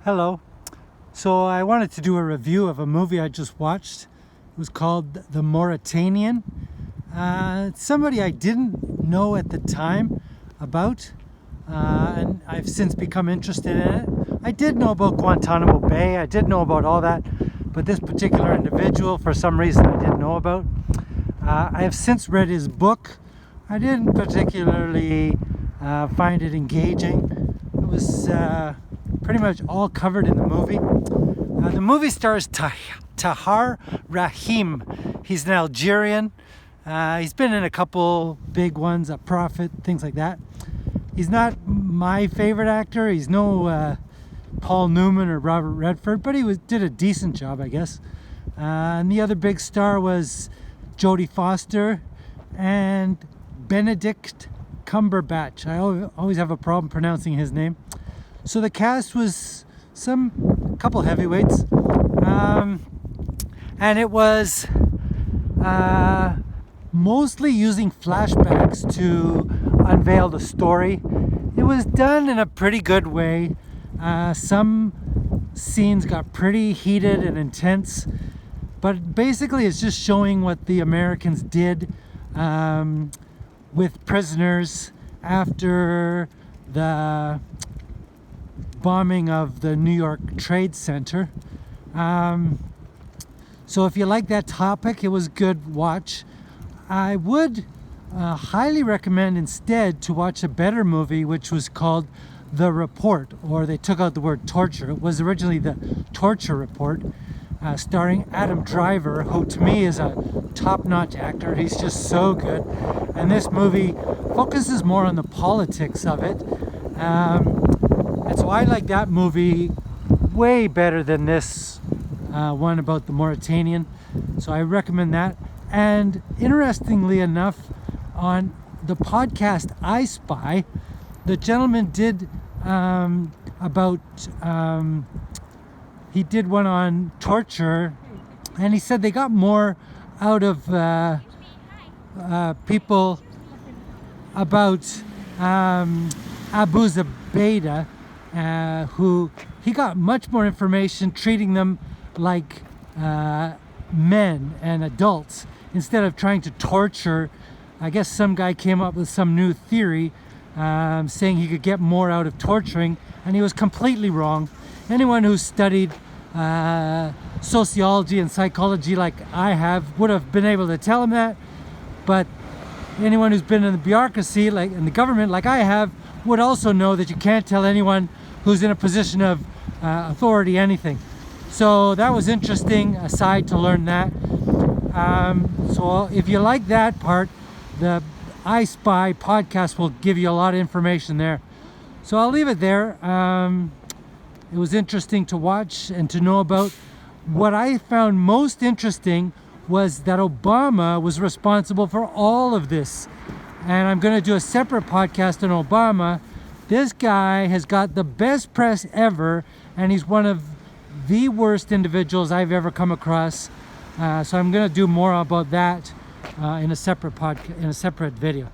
Hello. So I wanted to do a review of a movie I just watched. It was called The Mauritanian. It's somebody I didn't know at the time about, and I've since become interested in it. I did know about Guantanamo Bay, I did know about all that, but this particular individual, for some reason, I didn't know about. I have since read his book. I didn't particularly find it engaging. It was pretty much all covered in the movie. The movie stars Tahar Rahim. He's an Algerian. He's been in a couple big ones, A Prophet, things like that. He's not my favorite actor. He's no Paul Newman or Robert Redford, but he did a decent job, I guess. And the other big star was Jodie Foster and Benedict Cumberbatch. I always have a problem pronouncing his name. So the cast was a couple heavyweights, and it was mostly using flashbacks to unveil the story. It was done in a pretty good way. Some scenes got pretty heated and intense, but basically it's just showing what the Americans did with prisoners after the bombing of the New York Trade Center. So if you like that topic, it was a good watch. I would highly recommend instead to watch a better movie, which was called The Report, or they took out the word torture. It was originally The Torture Report, starring Adam Driver, who to me is a top-notch actor. He's just so good. And this movie focuses more on the politics of it. And so I like that movie way better than this one about the Mauritanian. So I recommend that. And interestingly enough, on the podcast I Spy, the gentleman did he did one on torture, and he said they got more out of people about Abu Zubaydah, who he got much more information, treating them like men and adults instead of trying to torture. I guess some guy came up with some new theory saying he could get more out of torturing, and he was completely wrong. Anyone who studied sociology and psychology like I have would have been able to tell him that, but anyone who's been in the bureaucracy, like in the government like I have, would also know that you can't tell anyone who's in a position of authority anything. So that was interesting aside to learn that. So if you like that part, the I Spy podcast will give you a lot of information there. So I'll leave it there. It was interesting to watch and to know about. What I found most interesting was that Obama was responsible for all of this. And I'm going to do a separate podcast on Obama. This guy has got the best press ever, and he's one of the worst individuals I've ever come across. So I'm going to do more about that in a separate video.